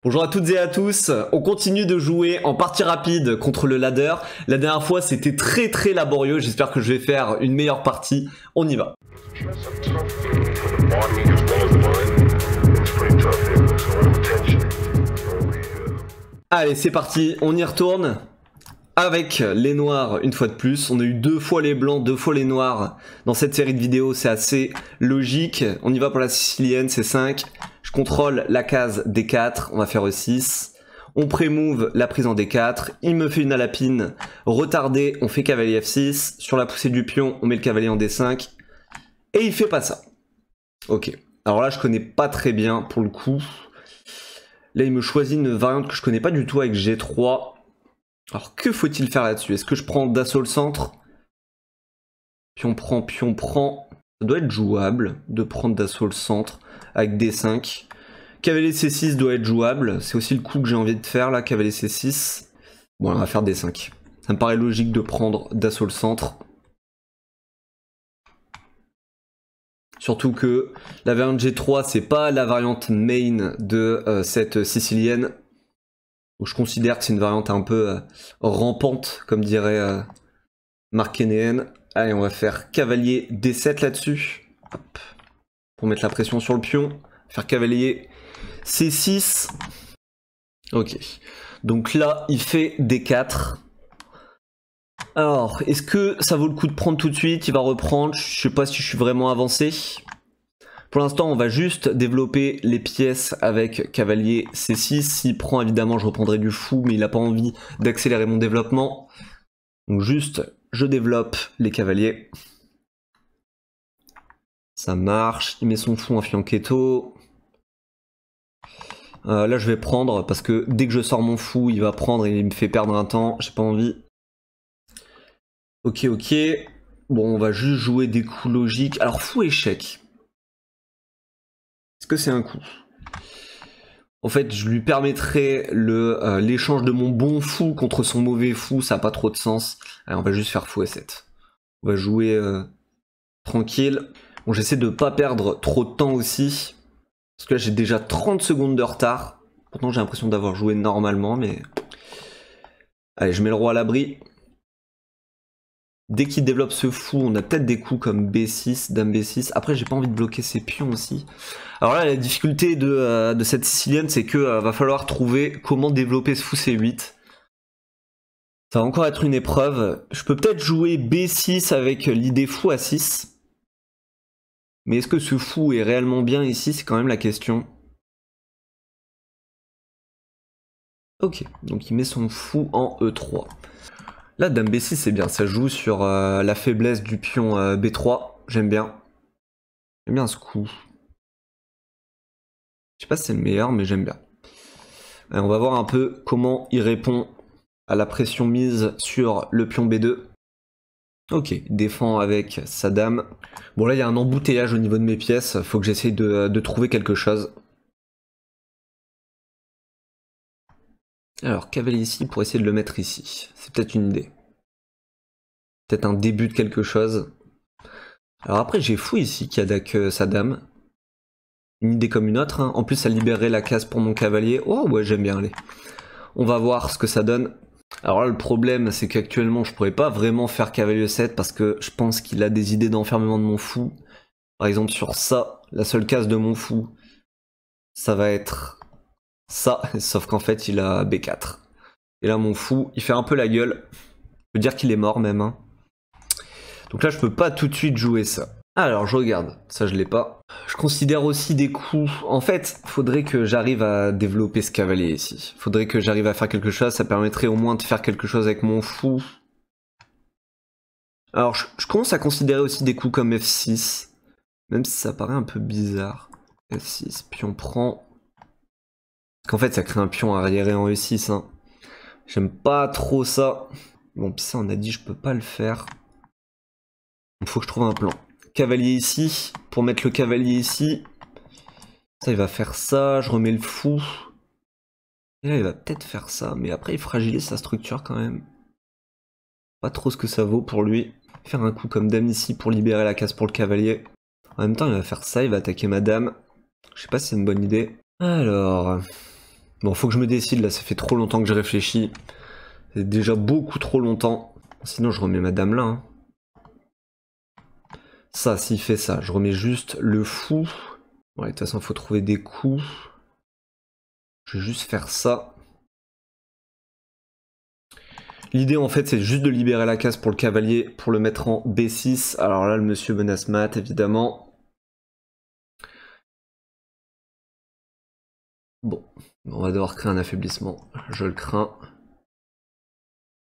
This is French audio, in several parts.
Bonjour à toutes et à tous, on continue de jouer en partie rapide contre le ladder. La dernière fois c'était très laborieux, j'espère que je vais faire une meilleure partie, on y va. Allez c'est parti, on y retourne avec les noirs une fois de plus. On a eu 2 fois les blancs, 2 fois les noirs dans cette série de vidéos, c'est assez logique. On y va pour la sicilienne, c'est 5. Je contrôle la case D4, on va faire E6. On pré-move la prise en D4. Il me fait une alapine retardée, on fait cavalier F6. Sur la poussée du pion, on met le cavalier en D5. Et il fait pas ça. Ok. Alors là, je connais pas très bien pour le coup. Là, il me choisit une variante que je connais pas du tout avec G3. Alors que faut-il faire là-dessus? Est-ce que je prends d'assaut le centre? Pion prend. Ça doit être jouable de prendre d'assaut le centre avec D5. Cavalier C6 doit être jouable. C'est aussi le coup que j'ai envie de faire là, cavalier C6. Bon, on va faire D5. Ça me paraît logique de prendre d'assaut le centre. Surtout que la variante G3, c'est pas la variante main de cette sicilienne. Où je considère que c'est une variante un peu rampante, comme dirait Mark Kenéen. Allez, on va faire cavalier D7 là-dessus. Pour mettre la pression sur le pion. Faire cavalier C6. Ok. Donc là, il fait D4. Alors, est-ce que ça vaut le coup de prendre tout de suite? Il va reprendre. Je sais pas si je suis vraiment avancé. Pour l'instant, on va juste développer les pièces avec cavalier C6. S'il prend, évidemment, je reprendrai du fou, mais il n'a pas envie d'accélérer mon développement. Donc juste, je développe les cavaliers. Ça marche. Il met son fou en fianchetto. Là, je vais prendre, parce que dès que je sors mon fou, il va prendre et il me fait perdre un temps. J'ai pas envie. Ok. Bon, on va juste jouer des coups logiques. Alors, fou échec. Est-ce que c'est un coup? En fait, je lui permettrai l'échange de mon bon fou contre son mauvais fou, ça n'a pas trop de sens. Allez, on va juste faire fou S7. On va jouer tranquille. Bon, j'essaie de ne pas perdre trop de temps aussi. Parce que là, j'ai déjà 30 secondes de retard. Pourtant, j'ai l'impression d'avoir joué normalement, mais... Allez, je mets le roi à l'abri. Dès qu'il développe ce fou, on a peut-être des coups comme B6, Dame B6. Après, j'ai pas envie de bloquer ses pions aussi. Alors là, la difficulté de cette sicilienne, c'est que va falloir trouver comment développer ce fou C8. Ça va encore être une épreuve. Je peux peut-être jouer B6 avec l'idée fou A6. Mais est-ce que ce fou est réellement bien ici? C'est quand même la question. Ok, donc il met son fou en E3. Là, Dame B6, c'est bien. Ça joue sur la faiblesse du pion B3. J'aime bien. J'aime bien ce coup. Je sais pas si c'est le meilleur, mais j'aime bien. On va voir un peu comment il répond à la pression mise sur le pion B2. Ok, il défend avec sa dame. Bon là, il y a un embouteillage au niveau de mes pièces. Faut que j'essaye de trouver quelque chose. Alors, cavalier ici pour essayer de le mettre ici. C'est peut-être une idée. Peut-être un début de quelque chose. Alors après, j'ai fou ici qui attaque sa dame. Une idée comme une autre, hein. En plus, ça libérerait la case pour mon cavalier. Oh ouais, j'aime bien, allez. On va voir ce que ça donne. Alors là, le problème, c'est qu'actuellement, je pourrais pas vraiment faire cavalier 7 parce que je pense qu'il a des idées d'enfermement de mon fou. Par exemple, sur ça, la seule case de mon fou, ça va être ça. Sauf qu'en fait, il a B4. Et là, mon fou, il fait un peu la gueule. Je peux dire qu'il est mort même, hein. Donc là, je peux pas tout de suite jouer ça. Alors, je regarde. Ça, je l'ai pas. Je considère aussi des coups... En fait, faudrait que j'arrive à développer ce cavalier ici. Faudrait que j'arrive à faire quelque chose. Ça permettrait au moins de faire quelque chose avec mon fou. Alors, je commence à considérer aussi des coups comme F6. Même si ça paraît un peu bizarre. F6, pion prend... Parce qu'en fait, ça crée un pion arriéré en E6. Hein. J'aime pas trop ça. Bon, puis ça, on a dit je peux pas le faire. Il faut que je trouve un plan. Cavalier ici, pour mettre le cavalier ici. Ça, il va faire ça, je remets le fou. Et là, il va peut-être faire ça, mais après, il fragilise sa structure quand même. Pas trop ce que ça vaut pour lui. Faire un coup comme dame ici pour libérer la case pour le cavalier. En même temps, il va faire ça, il va attaquer ma dame. Je sais pas si c'est une bonne idée. Alors... Bon, faut que je me décide là, ça fait trop longtemps que je réfléchis. C'est déjà beaucoup trop longtemps. Sinon, je remets ma dame là. Hein. Ça, s'il fait ça, je remets juste le fou. Ouais, de toute façon, faut trouver des coups. Je vais juste faire ça. L'idée, en fait, c'est juste de libérer la case pour le cavalier, pour le mettre en B6. Alors là, le monsieur menace mat, évidemment. Bon, on va devoir créer un affaiblissement. Je le crains.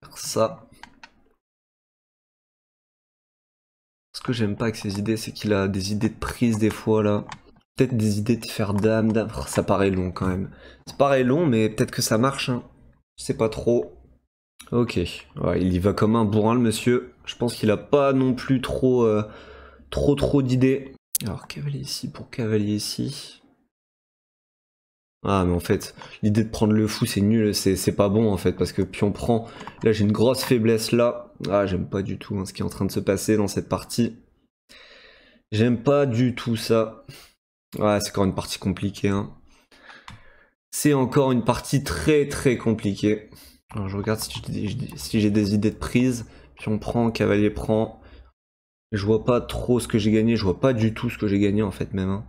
Faire ça. Ce que j'aime pas avec ses idées, c'est qu'il a des idées de prise des fois, là. Peut-être des idées de faire dame, dame. Oh, ça paraît long, quand même. Ça paraît long, mais peut-être que ça marche, hein. Je sais pas trop. Ok, ouais, il y va comme un bourrin le monsieur. Je pense qu'il a pas non plus trop d'idées. Alors cavalier ici pour cavalier ici. Ah mais en fait, l'idée de prendre le fou c'est nul, c'est pas bon en fait parce que pion prend. Là j'ai une grosse faiblesse là. Ah j'aime pas du tout hein, ce qui est en train de se passer dans cette partie. J'aime pas du tout ça. Ouais c'est encore une partie compliquée hein. C'est encore une partie très compliquée. Alors je regarde si j'ai des idées de prise. Pion prend, cavalier prend. Je vois pas trop ce que j'ai gagné, je vois pas du tout ce que j'ai gagné en fait même. Hein.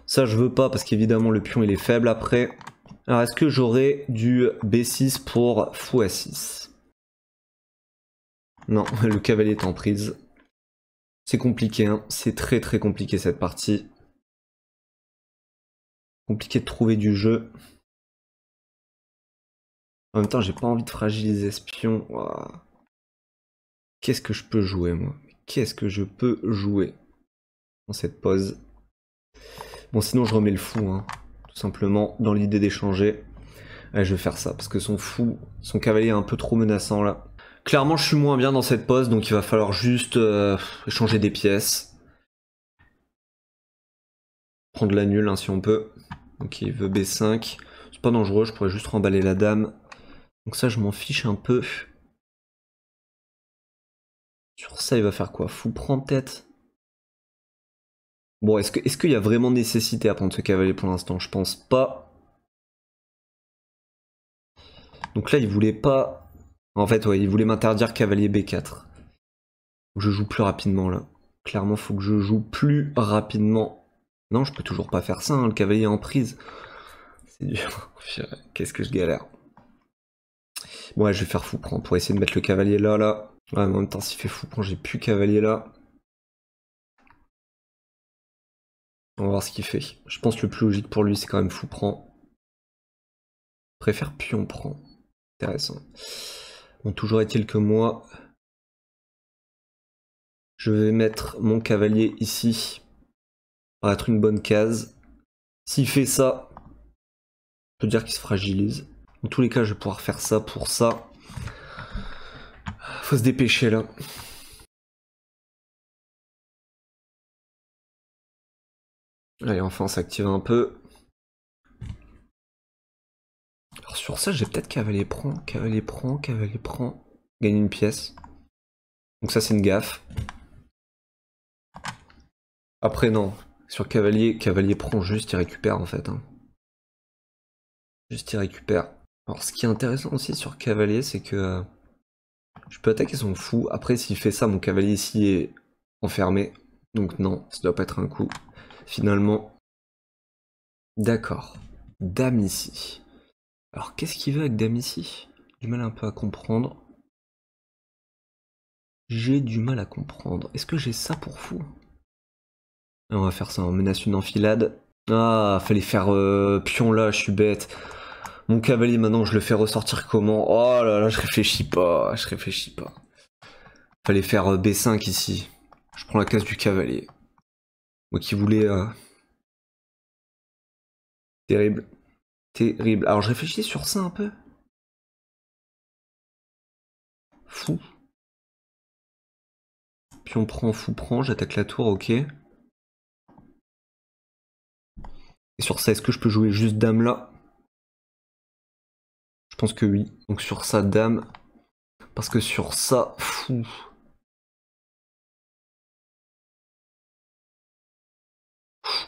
Ça je veux pas parce qu'évidemment le pion il est faible après. Alors est-ce que j'aurai du B6 pour fou A6? Non, le cavalier est en prise. C'est compliqué, hein. C'est très compliqué cette partie. Compliqué de trouver du jeu. En même temps j'ai pas envie de fragiliser ce pion. Wow. Qu'est-ce que je peux jouer moi? Qu'est-ce que je peux jouer dans cette pause? Bon sinon je remets le fou, hein. Tout simplement dans l'idée d'échanger. Ouais, je vais faire ça, parce que son fou, son cavalier est un peu trop menaçant là. Clairement, je suis moins bien dans cette pose, donc il va falloir juste échanger des pièces. Prendre la nulle, hein, si on peut. Donc il veut B5. C'est pas dangereux, je pourrais juste remballer la dame. Donc ça, je m'en fiche un peu. Sur ça, il va faire quoi? Fou prend peut-être. Bon, est-ce qu'il y a vraiment nécessité à prendre ce cavalier pour l'instant? Je pense pas. Donc là, il voulait pas... En fait, ouais, il voulait m'interdire cavalier B4. Faut que je joue plus rapidement, là. Clairement, faut que je joue plus rapidement. Non, je peux toujours pas faire ça, hein, le cavalier est en prise. C'est dur. Qu'est-ce que je galère. Ouais, je vais faire fou prend pour essayer de mettre le cavalier là, là. Ouais, mais en même temps, s'il fait fou prend, j'ai plus cavalier là. On va voir ce qu'il fait. Je pense que le plus logique pour lui, c'est quand même fou prend. Préfère pion prend. Intéressant. Bon, toujours est-il que moi, je vais mettre mon cavalier ici. Ça va être une bonne case. S'il fait ça, on peut dire qu'il se fragilise. Dans tous les cas, je vais pouvoir faire ça pour ça. Faut se dépêcher là. Allez, enfin, on s'active un peu. Alors sur ça, j'ai peut-être cavalier prend, cavalier prend, cavalier prend. Gagner une pièce. Donc ça, c'est une gaffe. Après, non. Sur cavalier, cavalier prend juste, il récupère en fait. Hein. Juste, il récupère. Alors, ce qui est intéressant aussi sur cavalier, c'est que je peux attaquer son fou. Après, s'il fait ça, mon cavalier ici est enfermé. Donc non, ça doit pas être un coup. Finalement. D'accord. Dame ici. Alors, qu'est-ce qu'il veut avec dame ici? Du mal un peu à comprendre. J'ai du mal à comprendre. Est-ce que j'ai ça pour fou? On va faire ça, on menace une enfilade. Ah, fallait faire pion là, je suis bête. Mon cavalier maintenant, je le fais ressortir comment? Oh là là, je réfléchis pas, je réfléchis pas. Fallait faire B5 ici. Je prends la case du cavalier. Moi qui voulais... Terrible. Terrible. Alors je réfléchis sur ça un peu. Fou. Pion prend, fou prend, j'attaque la tour, ok. Et sur ça, est-ce que je peux jouer juste dame là? Je pense que oui. Donc sur ça, dame. Parce que sur ça, fou.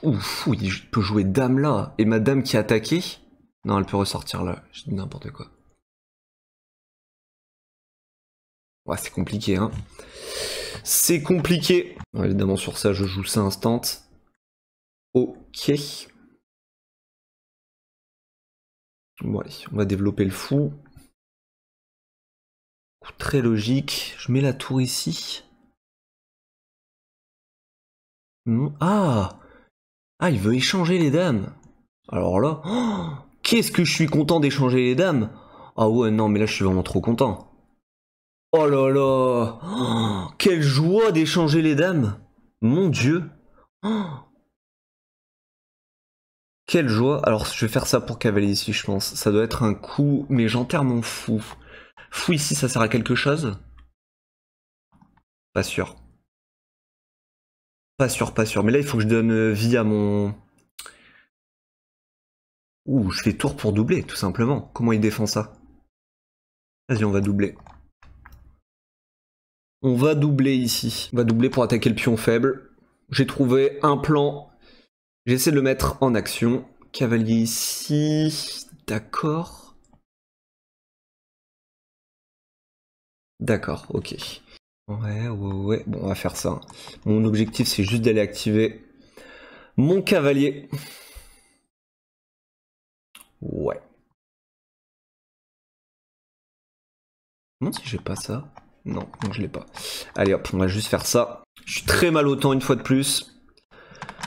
Ouh, fou, il peut jouer dame là. Et ma dame qui est attaquée? Non, elle peut ressortir là. Je dis n'importe quoi. Ouais, c'est compliqué, hein. C'est compliqué. Ouais, évidemment, sur ça, je joue ça instant. Ok. Bon, allez, on va développer le fou. Très logique. Je mets la tour ici. Ah! Ah, il veut échanger les dames. Alors là, oh, qu'est-ce que je suis content d'échanger les dames. Ah ouais, non, mais là, je suis vraiment trop content. Oh là là! Oh, quelle joie d'échanger les dames! Mon Dieu! Oh, quelle joie! Alors, je vais faire ça pour cavalier ici, je pense. Ça doit être un coup, mais j'enterre mon fou. Fou ici, ça sert à quelque chose? Pas sûr. Pas sûr, pas sûr. Mais là, il faut que je donne vie à mon... Ouh, je fais tour pour doubler, tout simplement. Comment il défend ça? Vas-y, on va doubler. On va doubler ici. On va doubler pour attaquer le pion faible. J'ai trouvé un plan. J'essaie de le mettre en action. Cavalier ici. D'accord. D'accord, ok. Ouais. Bon, on va faire ça. Mon objectif, c'est juste d'aller activer mon cavalier. Ouais. Non, si j'ai pas ça. Non, je l'ai pas. Allez hop, on va juste faire ça. Je suis très mal au temps une fois de plus.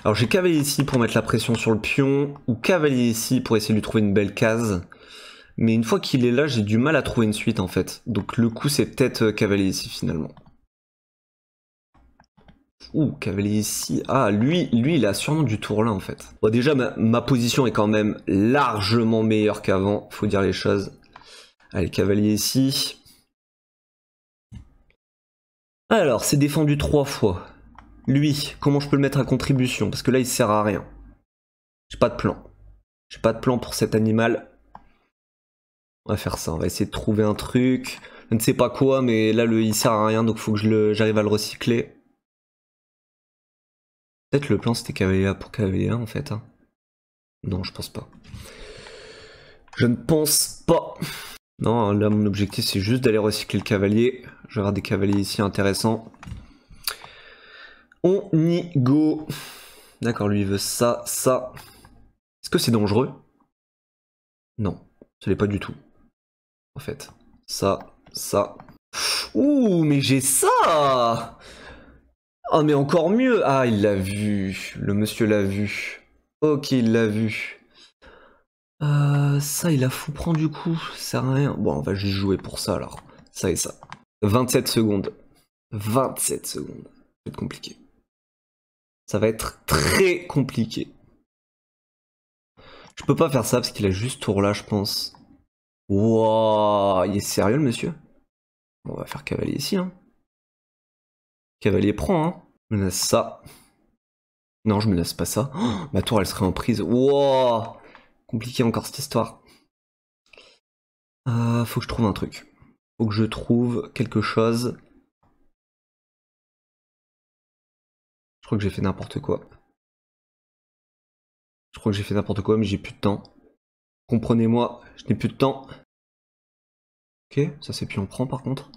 Alors j'ai cavalier ici pour mettre la pression sur le pion, ou cavalier ici pour essayer de lui trouver une belle case. Mais une fois qu'il est là, j'ai du mal à trouver une suite en fait. Donc le coup c'est peut-être cavalier ici finalement. Ouh, cavalier ici. Ah, lui il a sûrement du tour là en fait. Bon déjà ma position est quand même largement meilleure qu'avant, faut dire les choses. Allez, cavalier ici. Alors, c'est défendu 3 fois. Lui, comment je peux le mettre à contribution? Parce que là il sert à rien. J'ai pas de plan. J'ai pas de plan pour cet animal. On va faire ça, on va essayer de trouver un truc. Je ne sais pas quoi, mais là il sert à rien, donc faut que j'arrive à le recycler. Peut-être le plan c'était cavalier A pour cavalier 1 en fait. Hein. Non, je pense pas. Je ne pense pas. Non, là mon objectif c'est juste d'aller recycler le cavalier. Je vais avoir des cavaliers ici intéressants. On y go. D'accord, lui il veut ça, ça. Est-ce que c'est dangereux? Non, ce n'est pas du tout. En fait, ça, ça. Ouh, mais j'ai ça! Oh, mais encore mieux! Ah, il l'a vu. Le monsieur l'a vu. Ok, il l'a vu. Ça, il a fou prend du coup. Ça sert à rien. Bon, on va juste jouer pour ça alors. Ça et ça. 27 secondes. 27 secondes. Ça va être compliqué. Ça va être très compliqué. Je peux pas faire ça parce qu'il a juste tour là, je pense. Wouah, il est sérieux le monsieur? On va faire cavalier ici, hein. Cavalier prend, hein. Je menace ça. Non, je menace pas ça. Oh, ma tour, elle serait en prise. Wouah, compliqué encore cette histoire. Faut que je trouve un truc. Faut que je trouve quelque chose. Je crois que j'ai fait n'importe quoi. Je crois que j'ai fait n'importe quoi, mais j'ai plus de temps. Comprenez-moi, je n'ai plus de temps. Ok, ça c'est pion prend par contre.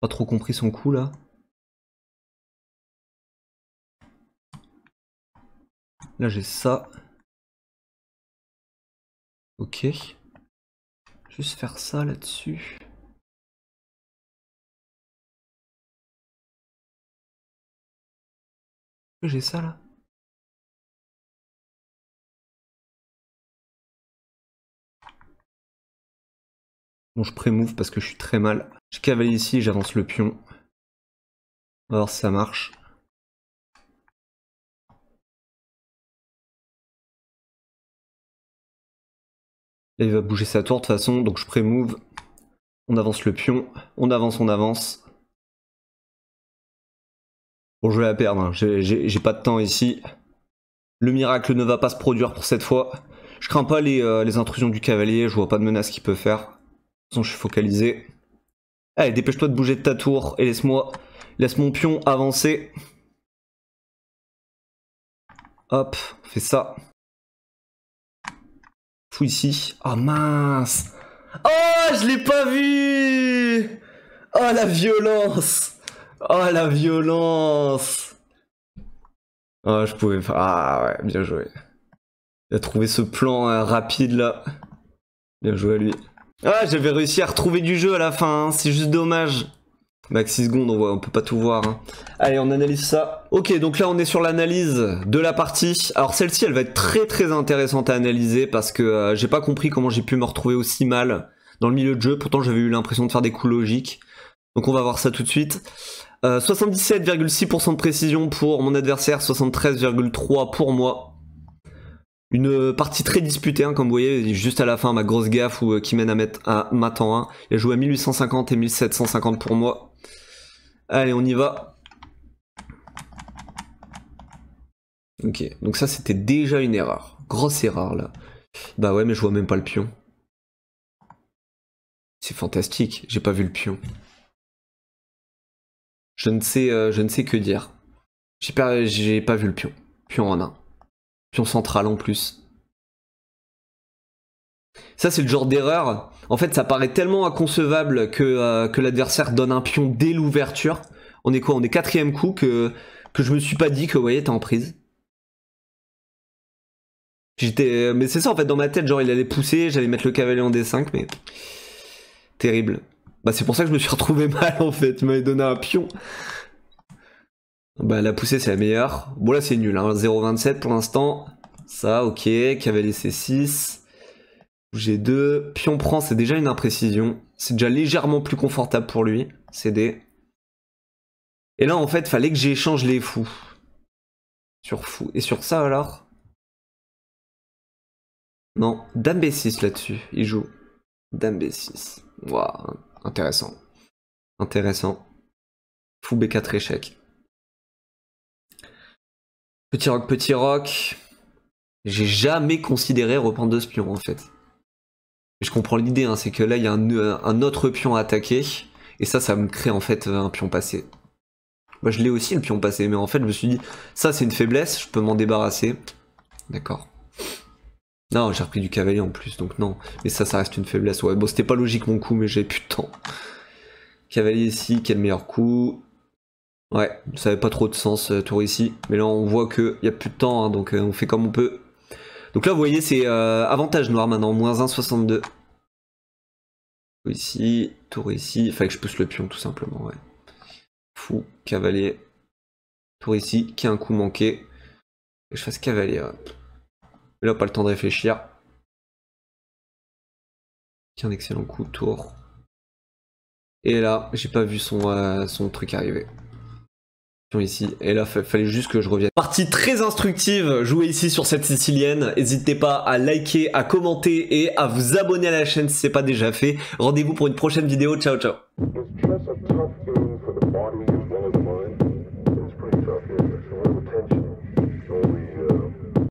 Pas trop compris son coup là. Là j'ai ça. Ok. Juste faire ça là-dessus. J'ai ça là. Bon, je pré-move parce que je suis très mal. Je cavalier ici, j'avance le pion. On va voir si ça marche. Là, il va bouger sa tour de toute façon, donc je pré-move. On avance le pion. On avance, on avance. Bon, je vais la perdre. Hein. J'ai pas de temps ici. Le miracle ne va pas se produire pour cette fois. Je crains pas les intrusions du cavalier. Je vois pas de menace qu'il peut faire. De toute façon, je suis focalisé. Allez, dépêche-toi de bouger de ta tour et laisse mon pion avancer. Hop, on fait ça. Fou ici. Oh mince. Oh, je l'ai pas vu. Oh la violence. Oh la violence. Oh, je pouvais pas. Ah ouais, bien joué. Il a trouvé ce plan rapide là. Bien joué à lui. Ah, j'avais réussi à retrouver du jeu à la fin, hein. C'est juste dommage. Max 6 secondes, on peut pas tout voir. Hein. Allez, on analyse ça. Ok, donc là on est sur l'analyse de la partie. Alors celle-ci, elle va être très intéressante à analyser parce que j'ai pas compris comment j'ai pu me retrouver aussi mal dans le milieu de jeu. Pourtant, j'avais eu l'impression de faire des coups logiques. Donc on va voir ça tout de suite. 77,6% de précision pour mon adversaire, 73,3% pour moi. Une partie très disputée, hein, comme vous voyez, juste à la fin, ma grosse gaffe qui mène à mat en 1. Il a joué à 1850 et 1750 pour moi. Allez, on y va. Ok, donc ça c'était déjà une erreur. Grosse erreur là. Bah ouais, mais je vois même pas le pion. C'est fantastique, j'ai pas vu le pion. Je ne sais que dire. J'ai pas vu le pion. Pion en 1. Pion central en plus. Ça c'est le genre d'erreur. En fait ça paraît tellement inconcevable que l'adversaire donne un pion dès l'ouverture. On est quoi? On est 4ème coup que je me suis pas dit que, vous voyez, t'es en prise. Mais c'est ça en fait dans ma tête, genre il allait pousser, j'allais mettre le cavalier en D5, mais... Terrible. Bah c'est pour ça que je me suis retrouvé mal en fait, il m'avait donné un pion. Bah la poussée c'est la meilleure. Bon là c'est nul, hein. 0,27 pour l'instant. Ça, ok, cavalier C6. G2, pion prend, c'est déjà une imprécision. C'est déjà légèrement plus confortable pour lui. CD. Et là en fait, fallait que j'échange les fous. Sur fou. Et sur ça alors? Non, Dame B6 là-dessus, il joue. Dame B6. Waouh, intéressant. Intéressant. Fou B4 échec. Petit roc, petit roc. J'ai jamais considéré reprendre de pion en fait. Je comprends l'idée, hein, c'est que là il y a un autre pion à attaquer. Et ça me crée en fait un pion passé. Moi je l'ai aussi le pion passé, mais en fait je me suis dit, ça c'est une faiblesse, je peux m'en débarrasser. D'accord. Non, j'ai repris du cavalier en plus, donc non. Mais ça reste une faiblesse. Ouais, bon, c'était pas logique mon coup, mais j'avais plus de temps. Cavalier ici, quel meilleur coup. Ouais, ça avait pas trop de sens, tour ici. Mais là, on voit qu'il y a plus de temps, hein, donc on fait comme on peut. Donc là, vous voyez, c'est avantage noir maintenant, moins 1,62. Ici, tour ici. Fallait que je pousse le pion, tout simplement, ouais. Fou, cavalier. Tour ici, qui a un coup manqué. Et je fasse cavalier, ouais. Mais là, pas le temps de réfléchir. Qui a un excellent coup, tour. Et là, j'ai pas vu son truc arriver. Ici, et là, fallait juste que je revienne. Partie très instructive jouée ici sur cette sicilienne. N'hésitez pas à liker, à commenter et à vous abonner à la chaîne si ce n'est pas déjà fait. Rendez-vous pour une prochaine vidéo. Ciao, ciao.